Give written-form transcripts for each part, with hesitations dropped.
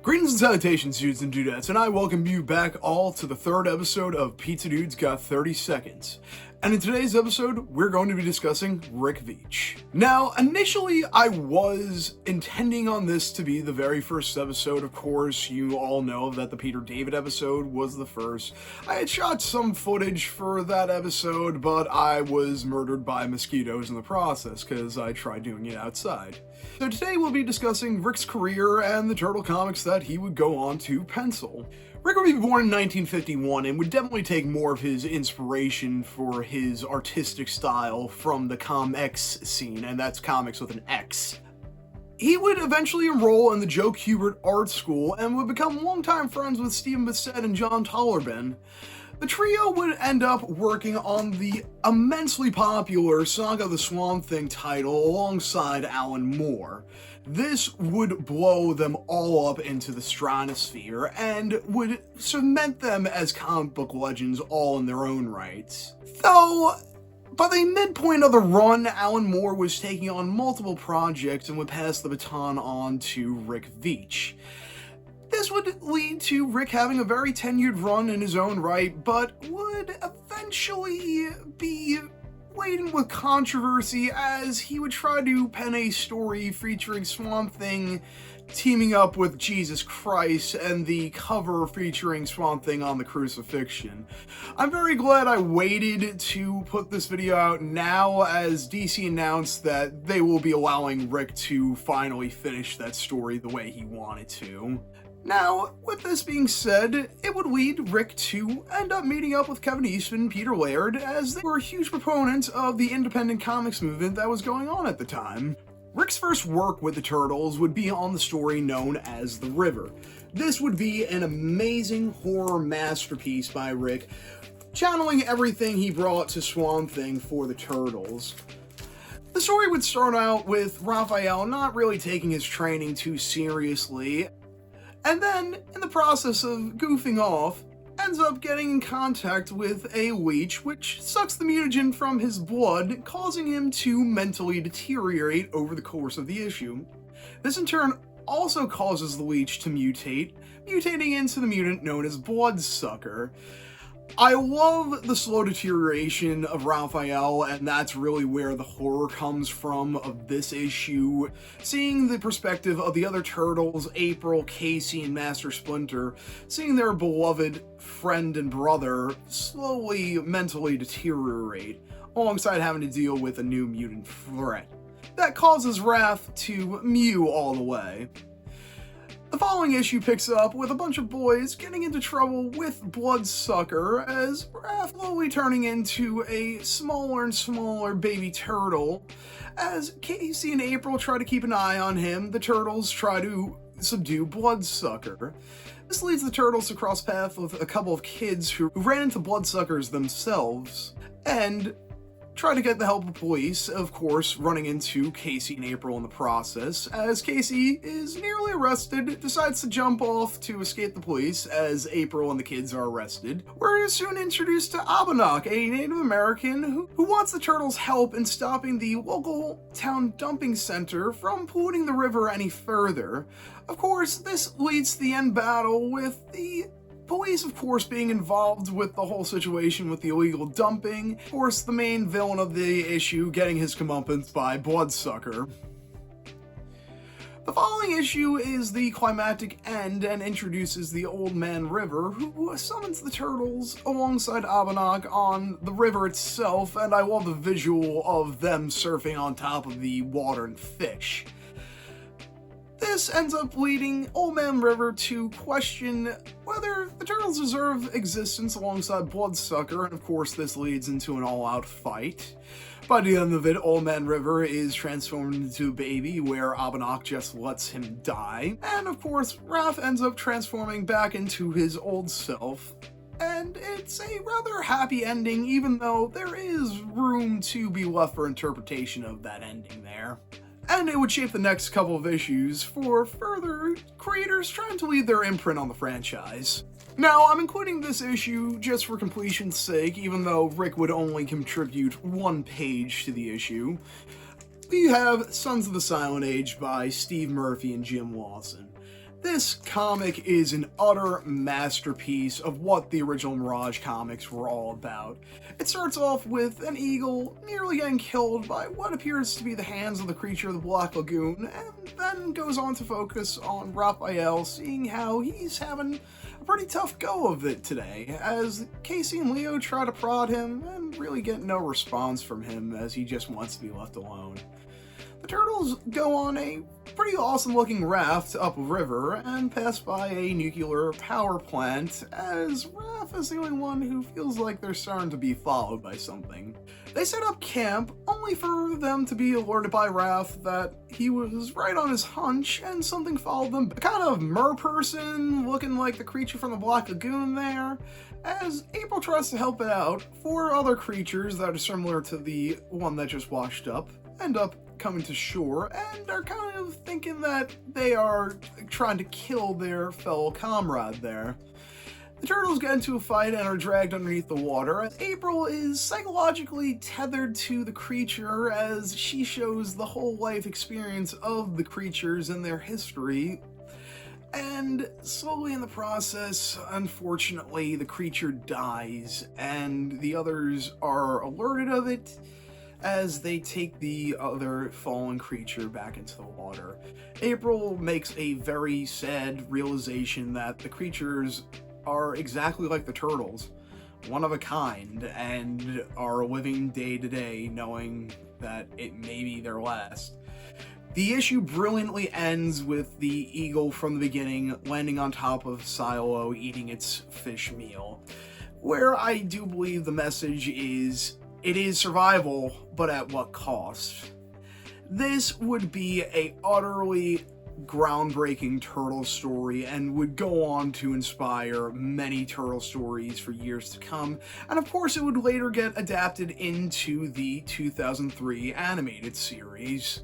Greetings and salutations, dudes and dudettes, and I welcome you back all to the third episode of Pizza Dudes Got 30 Seconds. And in today's episode, we're going to be discussing Rick Veitch. Now, initially, I was intending on this to be the very first episode. Of course, you all know that the Peter David episode was the first. I had shot some footage for that episode, but I was murdered by mosquitoes in the process because I tried doing it outside. So today we'll be discussing Rick's career and the turtle comics that he would go on to pencil. Rick would be born in 1951 and would definitely take more of his inspiration for his artistic style from the comics scene, and that's comics with an X. He would eventually enroll in the Joe Kubert Art School and would become longtime friends with Stephen Bissett and John Tollerben. The trio would end up working on the immensely popular Saga of the Swamp Thing title alongside Alan Moore. This would blow them all up into the stratosphere and would cement them as comic book legends all in their own rights. Though, by the midpoint of the run, Alan Moore was taking on multiple projects and would pass the baton on to Rick Veitch. This would lead to Rick having a very tenured run in his own right, but would eventually be laden with controversy as he would try to pen a story featuring Swamp Thing teaming up with Jesus Christ and the cover featuring Swamp Thing on the crucifixion. I'm very glad I waited to put this video out now, as DC announced that they will be allowing Rick to finally finish that story the way he wanted to. Now, with this being said, it would lead Rick to end up meeting up with Kevin Eastman and Peter Laird, as they were huge proponents of the independent comics movement that was going on at the time. Rick's first work with the Turtles would be on the story known as The River. This would be an amazing horror masterpiece by Rick, channeling everything he brought to Swamp Thing for the Turtles. The story would start out with Raphael not really taking his training too seriously, and then, in the process of goofing off, ends up getting in contact with a leech which sucks the mutagen from his blood, causing him to mentally deteriorate over the course of the issue. This in turn also causes the leech to mutate, mutating into the mutant known as Bloodsucker. I love the slow deterioration of Raphael, and that's really where the horror comes from of this issue. Seeing the perspective of the other Turtles, April, Casey, and Master Splinter, seeing their beloved friend and brother slowly mentally deteriorate, alongside having to deal with a new mutant threat. That causes Raph to mew all the way. The following issue picks up with a bunch of boys getting into trouble with Bloodsucker, as Raph slowly turning into a smaller and smaller baby turtle. As Casey and April try to keep an eye on him, the Turtles try to subdue Bloodsucker. This leads the Turtles to cross paths with a couple of kids who ran into Bloodsuckers themselves, and try to get the help of police, of course, running into Casey and April in the process, as Casey is nearly arrested, decides to jump off to escape the police as April and the kids are arrested. We're soon introduced to Abanak, a Native American who wants the Turtles' help in stopping the local town dumping center from polluting the river any further. Of course, this leads to the end battle with the police, of course, being involved with the whole situation with the illegal dumping. Of course, the main villain of the issue getting his comeuppance by Bloodsucker. The following issue is the climactic end and introduces the Old Man River, who summons the Turtles alongside Abanak on the river itself, and I love the visual of them surfing on top of the water and fish. This ends up leading Old Man River to question whether the turtles deserve existence alongside Bloodsucker, and of course this leads into an all-out fight. By the end of it, Old Man River is transformed into a baby, where Abenak just lets him die, and of course Raph ends up transforming back into his old self. And it's a rather happy ending, even though there is room to be left for interpretation of that ending there. And it would shape the next couple of issues for further creators trying to leave their imprint on the franchise. Now, I'm including this issue just for completion's sake, even though Rick would only contribute one page to the issue. We have Sons of the Silent Age by Steve Murphy and Jim Lawson. This comic is an utter masterpiece of what the original Mirage comics were all about. It starts off with an eagle nearly getting killed by what appears to be the hands of the creature of the Black Lagoon, and then goes on to focus on Raphael seeing how he's having a pretty tough go of it today, as Casey and Leo try to prod him and really get no response from him as he just wants to be left alone. The turtles go on a pretty awesome looking raft up a river and pass by a nuclear power plant, as Raph is the only one who feels like they're starting to be followed by something. They set up camp only for them to be alerted by Raph that he was right on his hunch and something followed them. A kind of mer-person looking like the creature from the Black Lagoon there. As April tries to help it out, 4 other creatures that are similar to the one that just washed up end up coming to shore and are kind of thinking that they are trying to kill their fellow comrade there. The turtles get into a fight and are dragged underneath the water, as April is psychologically tethered to the creature as she shows the whole life experience of the creatures and their history. And slowly in the process, unfortunately, the creature dies and the others are alerted of it as they take the other fallen creature back into the water. April makes a very sad realization that the creatures are exactly like the turtles, one of a kind, and are living day to day knowing that it may be their last. The issue brilliantly ends with the eagle from the beginning landing on top of Silo eating its fish meal, where I do believe the message is, it is survival, but at what cost? This would be a utterly groundbreaking turtle story and would go on to inspire many turtle stories for years to come, and of course it would later get adapted into the 2003 animated series.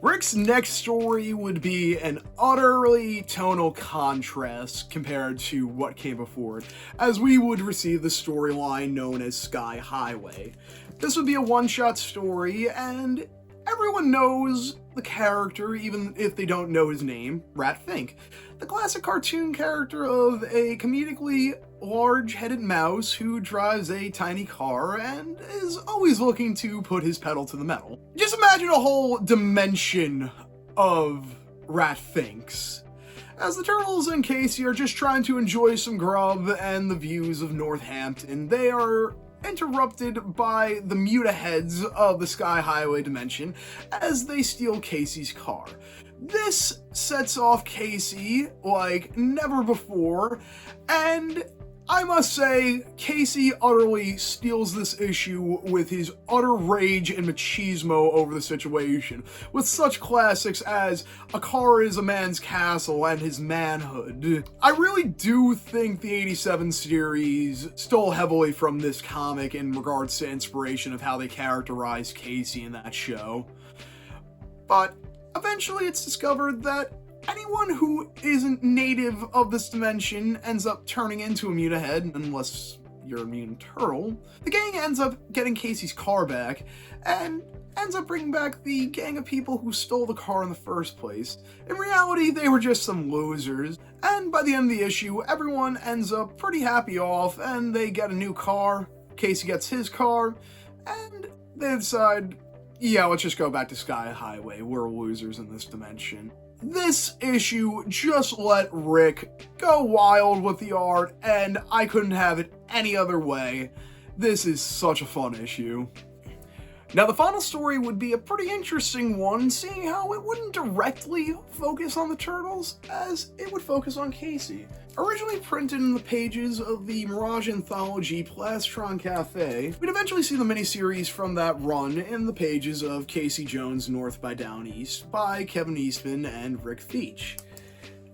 Rick's next story would be an utterly tonal contrast compared to what came before it, as we would receive the storyline known as Sky Highway. This would be a one-shot story, and everyone knows the character, even if they don't know his name, Rat Fink, the classic cartoon character of a comedically large-headed mouse who drives a tiny car and is always looking to put his pedal to the metal. Just imagine a whole dimension of Rat Finks, as the turtles and Casey are just trying to enjoy some grub and the views of Northampton. They are interrupted by the mutaheads of the Sky Highway dimension as they steal Casey's car. This sets off Casey like never before, and I must say, Casey utterly steals this issue with his utter rage and machismo over the situation, with such classics as "A car is a man's castle" and his manhood. I really do think the 87 series stole heavily from this comic in regards to inspiration of how they characterized Casey in that show. But eventually it's discovered that anyone who isn't native of this dimension ends up turning into a mutahead, unless you're a mutant turtle. The gang ends up getting Casey's car back, and ends up bringing back the gang of people who stole the car in the first place. In reality, they were just some losers, and by the end of the issue, everyone ends up pretty happy off, and they get a new car, Casey gets his car, and they decide, yeah, let's just go back to Sky Highway, we're losers in this dimension. This issue just let Rick go wild with the art, and I couldn't have it any other way. This is such a fun issue. Now, the final story would be a pretty interesting one, seeing how it wouldn't directly focus on the Turtles, as it would focus on Casey. Originally printed in the pages of the Mirage anthology Plastron Cafe, we'd eventually see the miniseries from that run in the pages of Casey Jones' North by Down East by Kevin Eastman and Rick Veitch.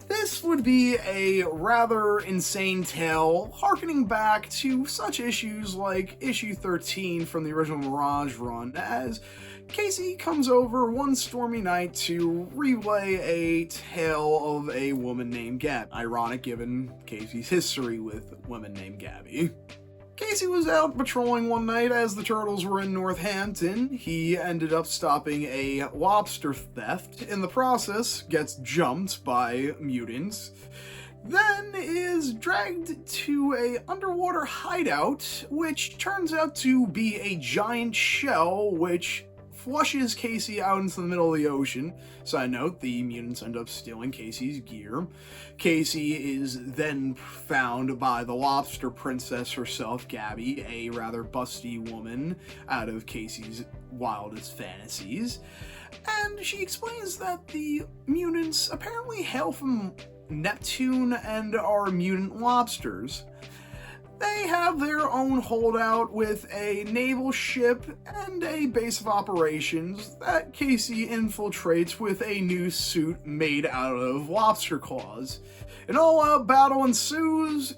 This would be a rather insane tale, harkening back to such issues like issue 13 from the original Mirage run, as Casey comes over one stormy night to relay a tale of a woman named Gabby. Ironic given Casey's history with women named Gabby. Casey was out patrolling one night as the Turtles were in Northampton. He ended up stopping a lobster theft. In the process, gets jumped by mutants. Then is dragged to a underwater hideout, which turns out to be a giant shell, which flushes Casey out into the middle of the ocean. Side note, the mutants end up stealing Casey's gear. Casey is then found by the lobster princess herself, Gabby, a rather busty woman out of Casey's wildest fantasies. And she explains that the mutants apparently hail from Neptune and are mutant lobsters. They have their own holdout with a naval ship and a base of operations that Casey infiltrates with a new suit made out of lobster claws. An all-out battle ensues,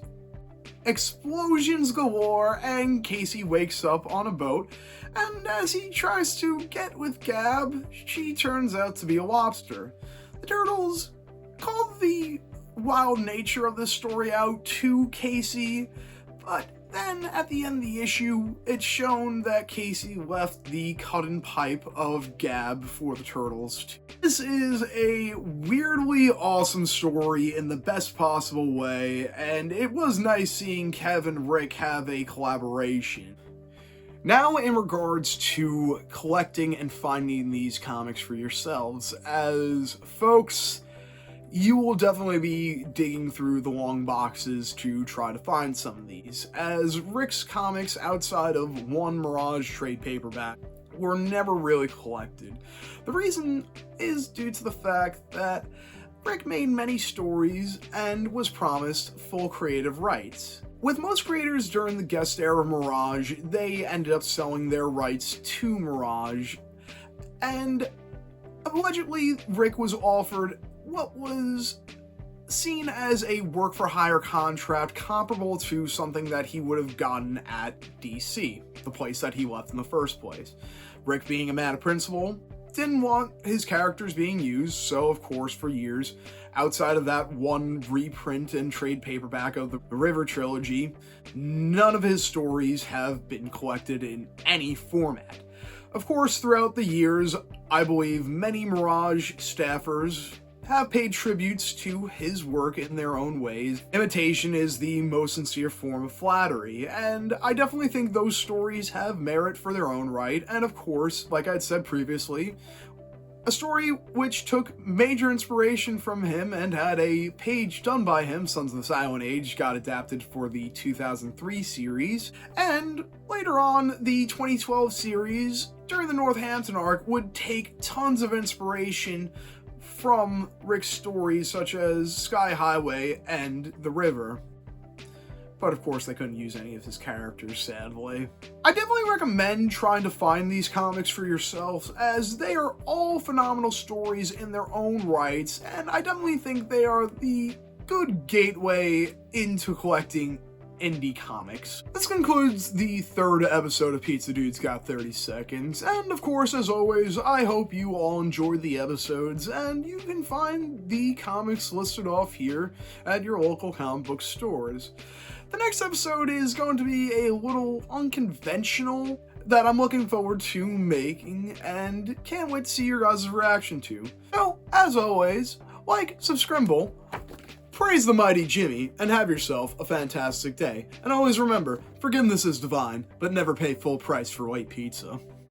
explosions galore, and Casey wakes up on a boat, and as he tries to get with Gab, she turns out to be a lobster. The Turtles call the wild nature of this story out to Casey, but then, at the end of the issue, it's shown that Casey left the cut-in pipe of Gab for the Turtles. This is a weirdly awesome story in the best possible way, and it was nice seeing Kev and Rick have a collaboration. Now, in regards to collecting and finding these comics for yourselves, as folks, you will definitely be digging through the long boxes to try to find some of these, as Rick's comics outside of one Mirage trade paperback were never really collected. The reason is due to the fact that Rick made many stories and was promised full creative rights. With most creators during the guest era of Mirage, they ended up selling their rights to Mirage, and allegedly Rick was offered what was seen as a work-for-hire contract comparable to something that he would have gotten at DC, the place that he left in the first place. Rick, being a man of principle, didn't want his characters being used, so of course for years, outside of that one reprint and trade paperback of the River trilogy, none of his stories have been collected in any format. Of course, throughout the years, I believe many Mirage staffers have paid tributes to his work in their own ways. Imitation is the most sincere form of flattery, and I definitely think those stories have merit for their own right, and of course, like I'd said previously, a story which took major inspiration from him and had a page done by him, Sons of the Silent Age, got adapted for the 2003 series, and later on, the 2012 series, during the Northampton arc, would take tons of inspiration from Rick's stories such as Sky Highway and The River. But of course they couldn't use any of his characters, sadly. I definitely recommend trying to find these comics for yourselves, as they are all phenomenal stories in their own rights, and I definitely think they are the good gateway into collecting indie comics. This concludes the third episode of Pizza Dude's Got 30 Seconds, and of course, as always, I hope you all enjoyed the episodes, and you can find the comics listed off here at your local comic book stores. The next episode is going to be a little unconventional that I'm looking forward to making, and can't wait to see your guys' reaction to. So, as always, like, subscribe, praise the mighty Jimmy, and have yourself a fantastic day. And always remember, forgiveness is divine, but never pay full price for white pizza.